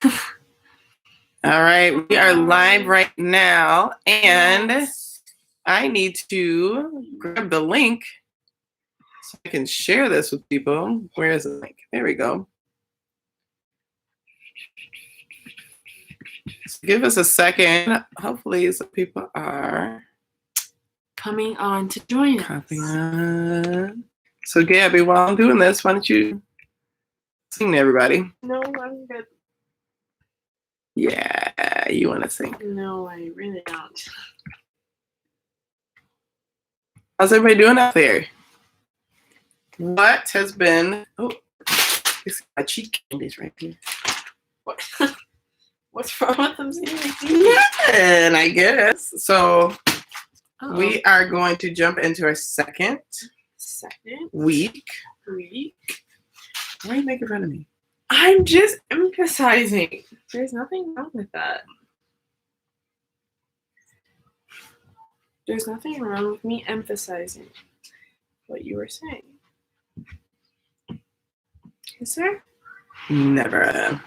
All right, we are live right now, and I need to grab the link so I can share this with people. Where is the link? There we go. So give us a second. Hopefully, some people are coming on to join us. Copy on. So, Gabby, while I'm doing this, why don't you sing to everybody? No, I'm good. Yeah, you want to sing? No, I really don't. How's everybody doing out there? What has been... Oh, this is my cheek candies right here. What? What's wrong with them singing? And I guess. So we are going to jump into our second week. Why are you making fun of me? I'm just emphasizing. There's nothing wrong with that. There's nothing wrong with me emphasizing what you were saying. Is there? Never.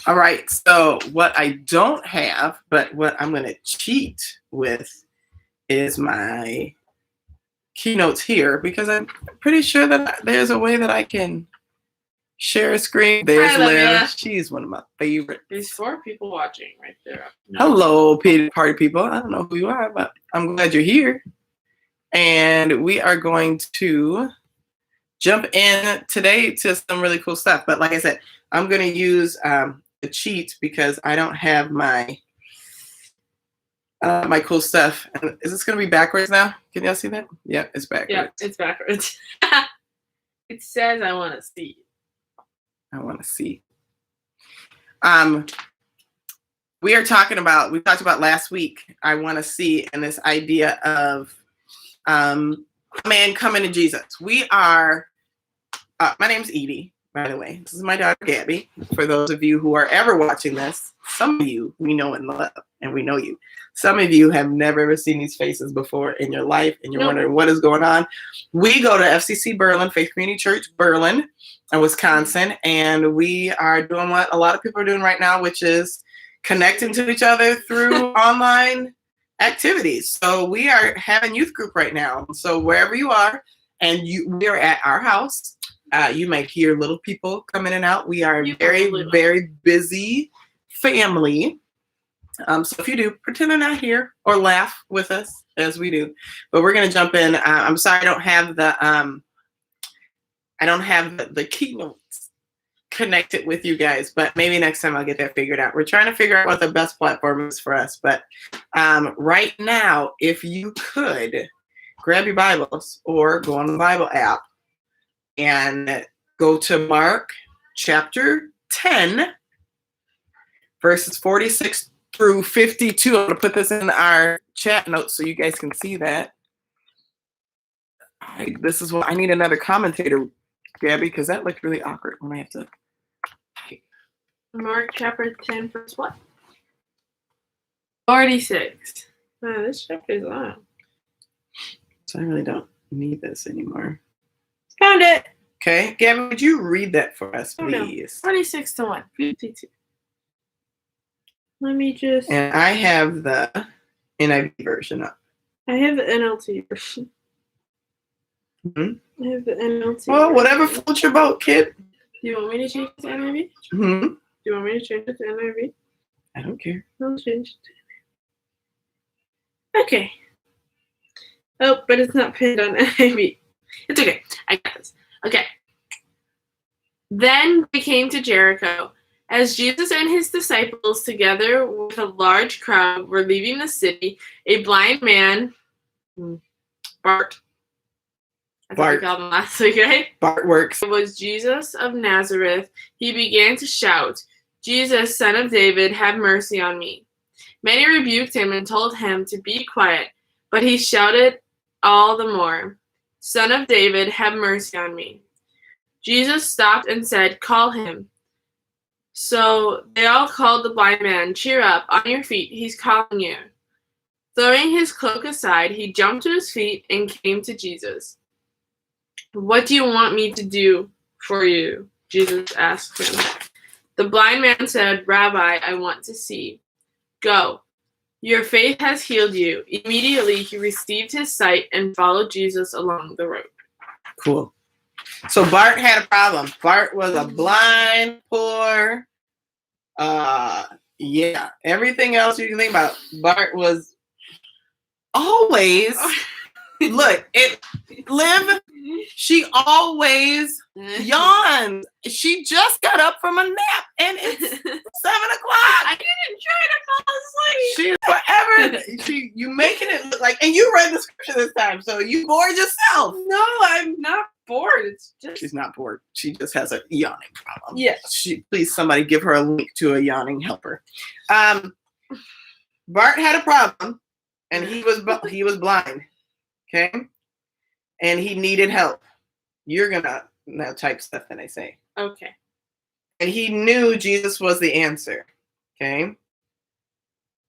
All right. So what I don't have, but what I'm going to cheat with is my keynotes here, because I'm pretty sure that there's a way that I can share a screen. There's Liv. She's one of my favorites. There's 4 people watching right there. No. Hello, party people. I don't know who you are, but I'm glad you're here. And we are going to jump in today to some really cool stuff. But like I said, I'm going to use the cheat because I don't have my my cool stuff. And is this going to be backwards now? Can y'all see that? Yep, it's backwards. Yep, it's backwards. It says I want to see. I want to see. We talked about last week, I want to see, and this idea of a man coming to Jesus. We are, my name's Edie, by the way. This is my daughter, Gabby. For those of you who are ever watching this, some of you we know and love, and we know you. Some of you have never ever seen these faces before in your life, and you're wondering what is going on. We go to FCC Berlin, Faith Community Church, Berlin, in Wisconsin, and we are doing what a lot of people are doing right now, which is connecting to each other through online activities. So we are having youth group right now. So wherever you are, and we are at our house, you might hear little people come in and out. We are a very, very busy family. So if you do, pretend they're not here or laugh with us as we do. But we're going to jump in. I'm sorry I don't have the keynotes connected with you guys, but maybe next time I'll get that figured out. We're trying to figure out what the best platform is for us. But right now, if you could grab your Bibles or go on the Bible app and go to Mark chapter 10, verses 46 through 52. I'm going to put this in our chat notes so you guys can see that. This is what I need, another commentator, Gabby, because that looked really awkward when I have to. Mark chapter 10, verse what? 46. Oh, this chapter is long. So I really don't need this anymore. Found it. Okay. Gabby, would you read that for us, please? 46 to 1. 52. Let me just... And I have the NIV version up. I have the NLT version. Mm-hmm. I have the NLT. Well, whatever floats your boat, kid. Do you want me to change it to NIV? Mm-hmm. Do you want me to change it to NIV? I don't care. I'll change it to NIV. Okay. Oh, but it's not pinned on NIV. It's okay. I got this. Okay. Then they came to Jericho. As Jesus and his disciples, together with a large crowd, were leaving the city, a blind man, Bart. That's what we called him last week, right? Bart works. It was Jesus of Nazareth. He began to shout, "Jesus, Son of David, have mercy on me." Many rebuked him and told him to be quiet, but he shouted all the more, "Son of David, have mercy on me." Jesus stopped and said, "Call him." So they all called the blind man. "Cheer up, on your feet, he's calling you." Throwing his cloak aside, he jumped to his feet and came to Jesus. "What do you want me to do for you?" Jesus asked him. The blind man said, "Rabbi, I want to see." "Go. Your faith has healed you." Immediately he received his sight and followed Jesus along the road. Cool. So Bart had a problem. Bart was a blind, poor, everything else you can think about. Bart was always, look, Liv, she always yawns. She just got up from a nap and it's 7 o'clock. I didn't try to fall asleep. She's forever. You making it look like, and you read the scripture this time, so you bored yourself. No, I'm not bored. It's just She's not bored. She just has a yawning problem. Yes. Please, somebody give her a link to a yawning helper. Bart had a problem, and he was blind. Okay, and he needed help. You're gonna now type stuff that I say. Okay. And he knew Jesus was the answer. Okay.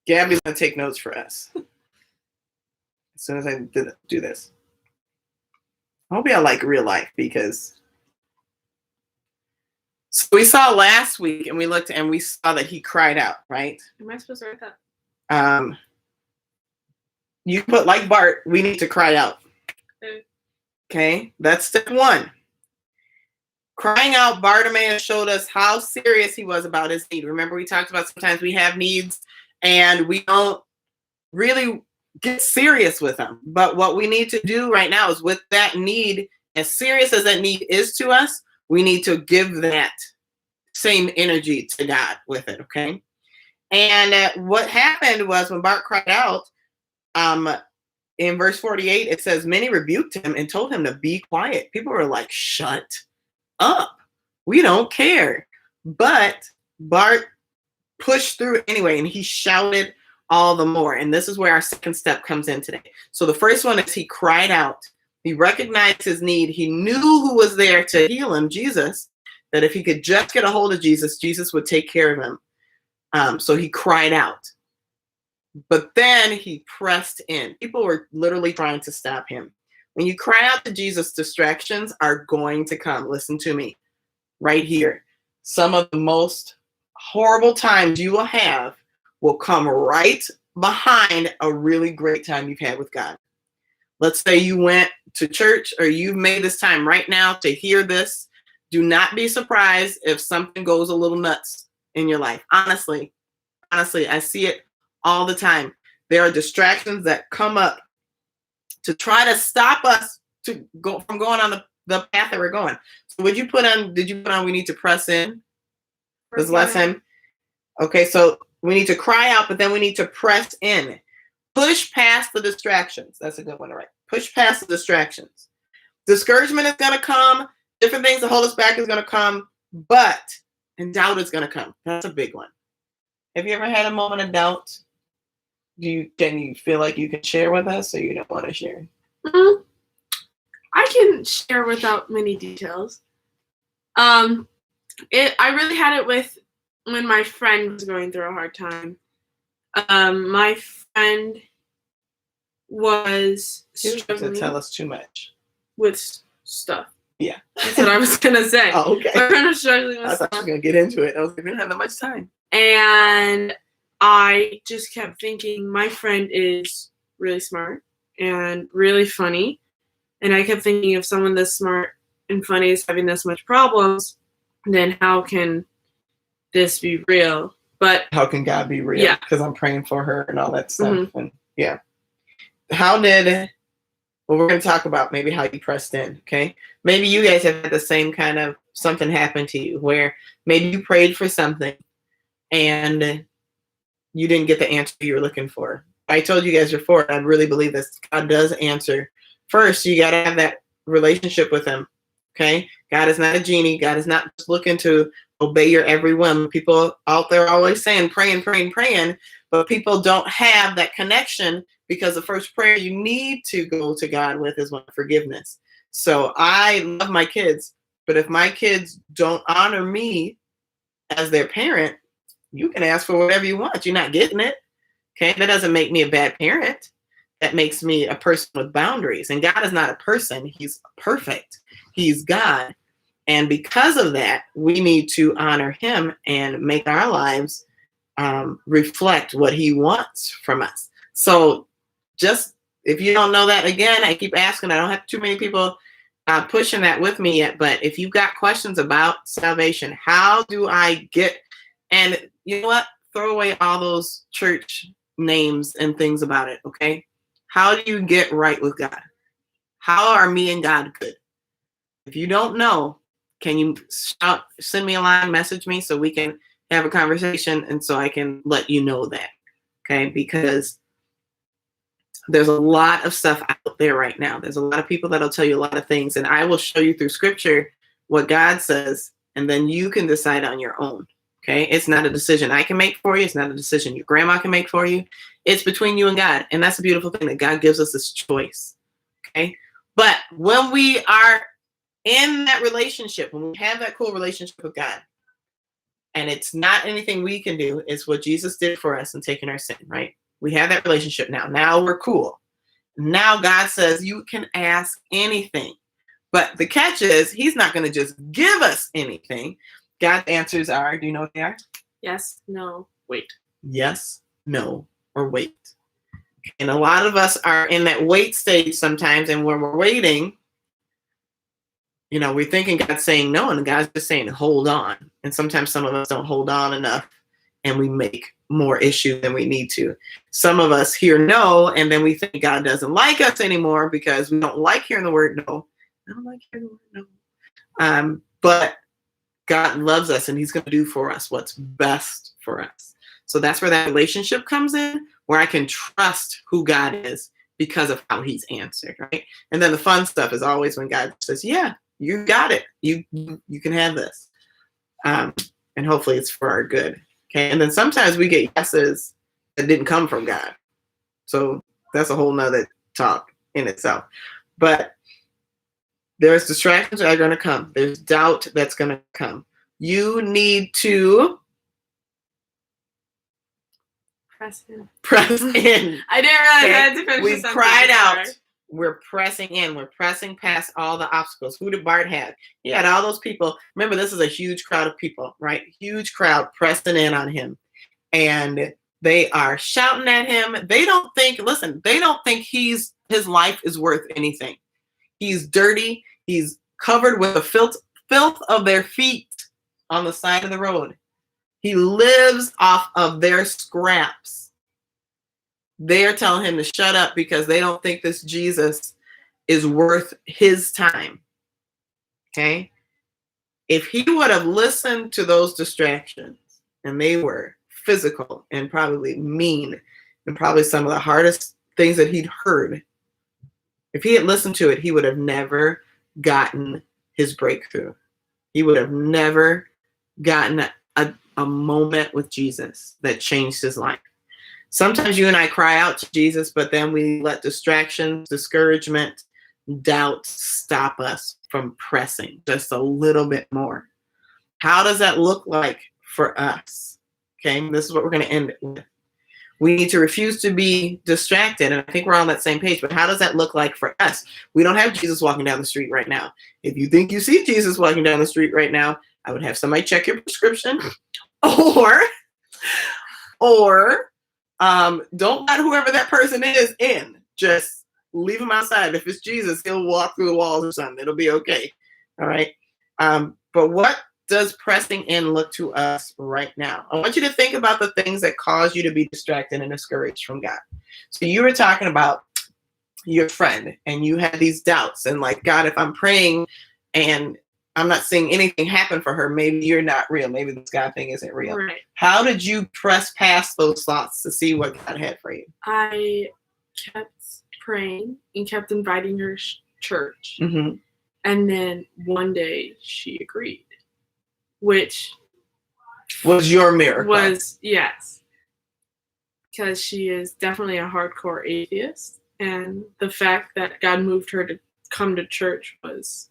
Gabby's gonna take notes for us as soon as I do this. I hope y'all like real life, because so we saw last week and we looked and we saw that he cried out, right? Am I supposed to write that? You put, like Bart, we need to cry out. Okay, that's step 1. Crying out, Bartimaeus showed us how serious he was about his need. Remember, we talked about sometimes we have needs and we don't really get serious with them. But what we need to do right now is, with that need, as serious as that need is to us, we need to give that same energy to God with it, okay? And what happened was, when Bart cried out, in verse 48, it says, many rebuked him and told him to be quiet. People were like, shut up. We don't care. But Bart pushed through anyway, and he shouted all the more. And this is where our second step comes in today. So the first one is he cried out. He recognized his need. He knew who was there to heal him, Jesus, that if he could just get a hold of Jesus, Jesus would take care of him. So he cried out. But then he pressed in. People were literally trying to stop him. When you cry out to Jesus, distractions are going to come. Listen to me right here. Some of the most horrible times you will have will come right behind a really great time you've had with God. Let's say you went to church, or you've made this time right now to hear this. Do not be surprised if something goes a little nuts in your life. Honestly, I see it all the time. There are distractions that come up to try to stop us to go from going on the path that we're going. So did you put on we need to press in? This last time? Okay, so we need to cry out, but then we need to press in. Push past the distractions. That's a good one to write. Push past the distractions. Discouragement is going to come. Different things that hold us back is going to come. And doubt is going to come. That's a big one. Have you ever had a moment of doubt? Can you feel like you can share with us, or you don't want to share? I can share without many details. I really had it with when my friend was going through a hard time. My friend was struggling to tell us too much with stuff. Yeah, that's what I was gonna say. Oh, okay. My friend was struggling with stuff. I thought you were gonna get into it. I was like, we don't have that much time. And I just kept thinking, my friend is really smart and really funny. And I kept thinking, if someone this smart and funny is having this much problems, then how can this be real? But how can God be real? Yeah. Because I'm praying for her and all that stuff. Mm-hmm. And yeah. Well, we're going to talk about maybe how you pressed in, okay? Maybe you guys have had the same kind of something happen to you, where maybe you prayed for something and you didn't get the answer you were looking for. I told you guys before, I really believe this. God does answer. First, you got to have that relationship with him, okay? God is not a genie. God is not just looking to obey your every whim. People out there are always saying, praying, but people don't have that connection, because the first prayer you need to go to God with is one of forgiveness. So I love my kids, but if my kids don't honor me as their parent, you can ask for whatever you want. You're not getting it. Okay, that doesn't make me a bad parent. That makes me a person with boundaries. And God is not a person. He's perfect. He's God. And because of that, we need to honor him and make our lives reflect what he wants from us. So just if you don't know that, again, I keep asking, I don't have too many people pushing that with me yet, but if you've got questions about salvation, how do I get, and you know what, throw away all those church names and things about it, okay? How do you get right with God? How are me and God good? If you don't know, can you send me a line, message me so we can have a conversation and so I can let you know that, okay? Because there's a lot of stuff out there right now. There's a lot of people that'll tell you a lot of things, and I will show you through scripture what God says, and then you can decide on your own, okay? It's not a decision I can make for you. It's not a decision your grandma can make for you. It's between you and God, and that's a beautiful thing that God gives us this choice, okay? But when we are in that relationship, when we have that cool relationship with God, and it's not anything we can do, it's what Jesus did for us in taking our sin, right? We have that relationship now. Now we're cool. Now God says you can ask anything. But the catch is he's not going to just give us anything. God's answers are, do you know what they are? Yes, no, wait. Yes, no, or wait. And a lot of us are in that wait stage sometimes, and when we're waiting, you know, we're thinking God's saying no, and God's just saying hold on. And sometimes some of us don't hold on enough, and we make more issue than we need to. Some of us hear no, and then we think God doesn't like us anymore because we don't like hearing the word no. I don't like hearing the word no. But God loves us, and he's going to do for us what's best for us. So that's where that relationship comes in, where I can trust who God is because of how he's answered, right? And then the fun stuff is always when God says, yeah, you got it. You can have this. And hopefully it's for our good. Okay. And then sometimes we get yeses that didn't come from God. So that's a whole nother talk in itself. But there's distractions that are going to come. There's doubt that's going to come. You need to Press in. press in. I didn't realize I had to finish We the sentence. cried out. Sorry. We're pressing in. We're pressing past all the obstacles. Who did Bart have? He had all those people. Remember, this is a huge crowd of people, right? Huge crowd pressing in on him. And they are shouting at him. They don't think his life is worth anything. He's dirty. He's covered with the filth of their feet on the side of the road. He lives off of their scraps. They're telling him to shut up because they don't think this Jesus is worth his time. Okay? If he would have listened to those distractions, and they were physical and probably mean and probably some of the hardest things that he'd heard, if he had listened to it, he would have never gotten his breakthrough. He would have never gotten a moment with Jesus that changed his life. Sometimes you and I cry out to Jesus, but then we let distractions, discouragement, doubt stop us from pressing just a little bit more. How does that look like for us? Okay, this is what we're going to end it with. We need to refuse to be distracted, and I think we're on that same page, but how does that look like for us? We don't have Jesus walking down the street right now. If you think you see Jesus walking down the street right now, I would have somebody check your prescription, or don't let whoever that person is in. Just leave him outside. If it's Jesus, he'll walk through the walls or something. It'll be okay. All right. But what does pressing in look to us right now? I want you to think about the things that cause you to be distracted and discouraged from God. So you were talking about your friend, and you had these doubts, and like, God, if I'm praying and I'm not seeing anything happen for her, maybe you're not real. Maybe this God thing isn't real. Right. How did you press past those thoughts to see what God had for you? I kept praying and kept inviting her to church. Mm-hmm. And then one day she agreed, which was your miracle. was, yes. Because she is definitely a hardcore atheist. And the fact that God moved her to come to church was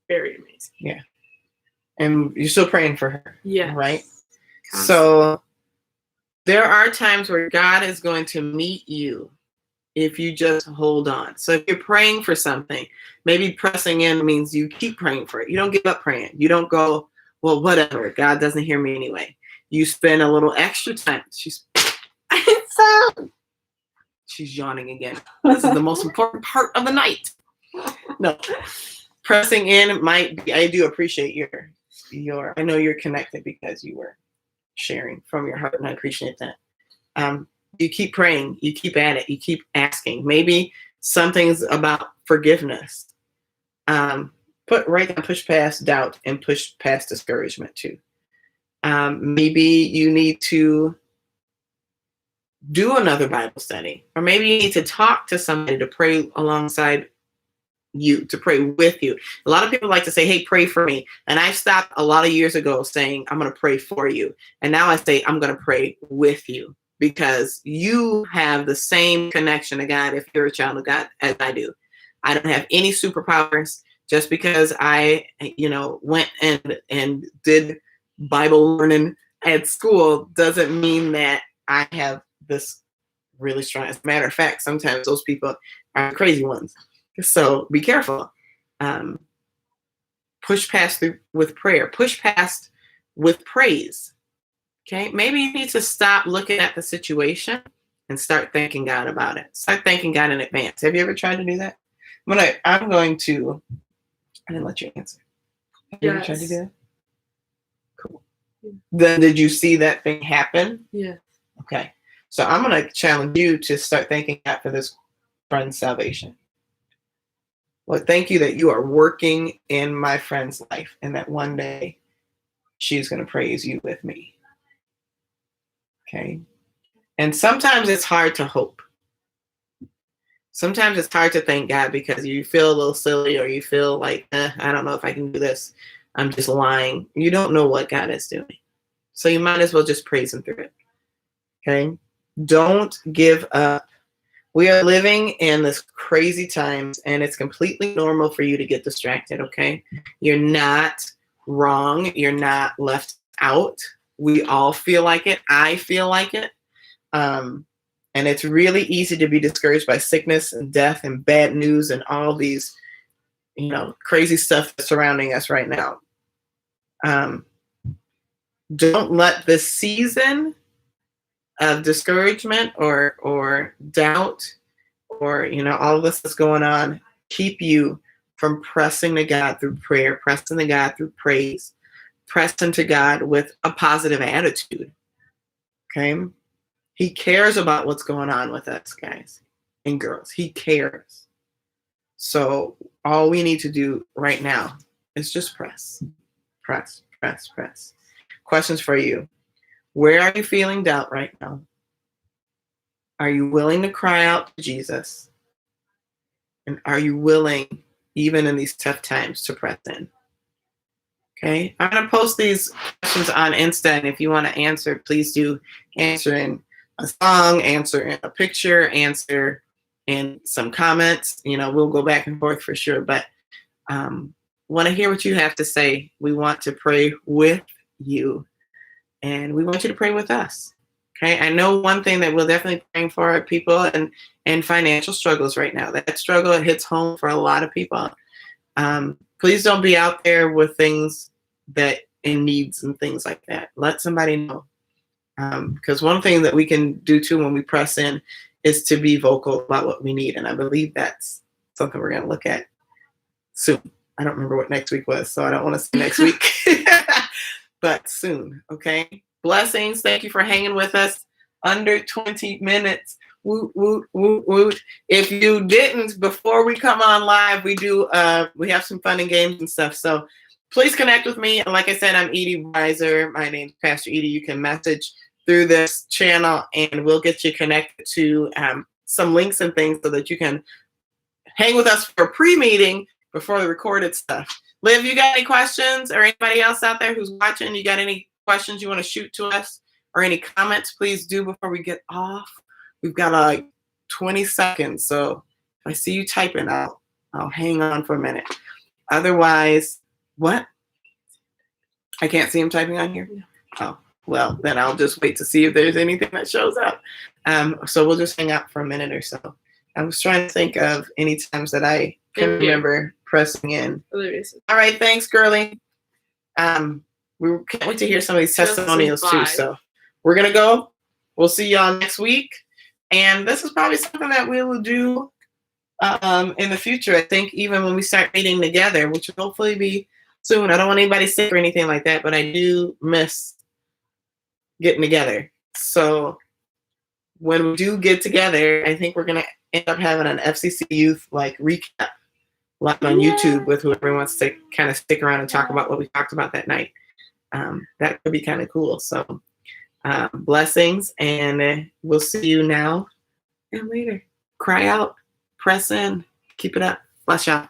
very amazing. Yeah. And you're still praying for her. Yeah. Right? Constantly. So there are times where God is going to meet you if you just hold on. So if you're praying for something, maybe pressing in means you keep praying for it. You don't give up praying. You don't go, well, whatever. God doesn't hear me anyway. You spend a little extra time. She's yawning again. This is the most important part of the night. No, pressing in might be, I do appreciate your, I know you're connected because you were sharing from your heart, and I appreciate that. You keep praying, you keep at it, you keep asking. Maybe something's about forgiveness. Push past doubt and push past discouragement too. Maybe you need to do another Bible study, or maybe you need to talk to somebody to pray alongside you, to pray with you. A lot of people like to say, hey, pray for me. And I stopped a lot of years ago saying, I'm going to pray for you. And now I say, I'm going to pray with you, because you have the same connection to God if you're a child of God as I do. I don't have any superpowers. Just because I, went and did Bible learning at school doesn't mean that I have this really strong. As a matter of fact, sometimes those people are crazy ones. So be careful. Push past with prayer. Push past with praise. Okay, maybe you need to stop looking at the situation and start thanking God about it. Start thanking God in advance. Have you ever tried to do that? I'm going to. I didn't let you answer. Have you ever tried to do that? Cool. Yeah. Then did you see that thing happen? Yeah. Okay. So I'm going to challenge you to start thanking God for this friend's salvation. Well, thank you that you are working in my friend's life, and that one day she's going to praise you with me. Okay. And sometimes it's hard to hope. Sometimes it's hard to thank God because you feel a little silly, or you feel like, I don't know if I can do this. I'm just lying. You don't know what God is doing. So you might as well just praise him through it. Okay. Don't give up. We are living in this crazy times, and it's completely normal for you to get distracted. Okay. You're not wrong. You're not left out. We all feel like it. I feel like it. And it's really easy to be discouraged by sickness and death and bad news and all these, crazy stuff that's surrounding us right now. Don't let this season of discouragement or doubt or, all of this that's going on keep you from pressing to God through prayer, pressing to God through praise, pressing to God with a positive attitude. Okay? He cares about what's going on with us, guys and girls. He cares. So all we need to do right now is just press. Press, press, press. Questions for you. Where are you feeling doubt right now? Are you willing to cry out to Jesus? And are you willing, even in these tough times, to press in? Okay? I'm going to post these questions on Insta, and if you want to answer, please do answer in a song, answer in a picture, answer in some comments. We'll go back and forth for sure, but want to hear what you have to say. We want to pray with you, and we want you to pray with us. Okay, I know one thing that we're definitely praying for are people and financial struggles right now. That struggle hits home for a lot of people. Please don't be out there with things that in needs and things like that. Let somebody know. Because one thing that we can do too when we press in is to be vocal about what we need. And I believe that's something we're going to look at soon. I don't remember what next week was, so I don't want to say next week, but soon. Okay. Blessings. Thank you for hanging with us. Under 20 minutes. Woot, woot, woot, woot. If you didn't, before we come on live, we have some fun and games and stuff. So please connect with me. And like I said, I'm Edie Weiser. My name's Pastor Edie. You can message through this channel, and we'll get you connected to some links and things so that you can hang with us for a pre-meeting before the recorded stuff. Liv, you got any questions, or anybody else out there who's watching? You got any questions you want to shoot to us, or any comments? Please do before we get off. We've got like 20 seconds, so if I see you typing, I'll hang on for a minute. Otherwise, what? I can't see him typing on here? Oh. Well, then I'll just wait to see if there's anything that shows up. So we'll just hang out for a minute or so. I was trying to think of any times that I can Thank you. remember pressing in. Other reasons. All right, thanks, girlie. We can't wait to hear some of these Just testimonials too. 5. So we're gonna go. We'll see y'all next week. And this is probably something that we will do in the future. I think even when we start meeting together, which will hopefully be soon. I don't want anybody sick or anything like that, but I do miss getting together. So when we do get together, I think we're gonna end up having an FCC Youth like recap live on YouTube with whoever wants to kind of stick around and talk about what we talked about that night. That could be kind of cool. So blessings, and we'll see you now and later. Cry out, press in, keep it up. Bless y'all.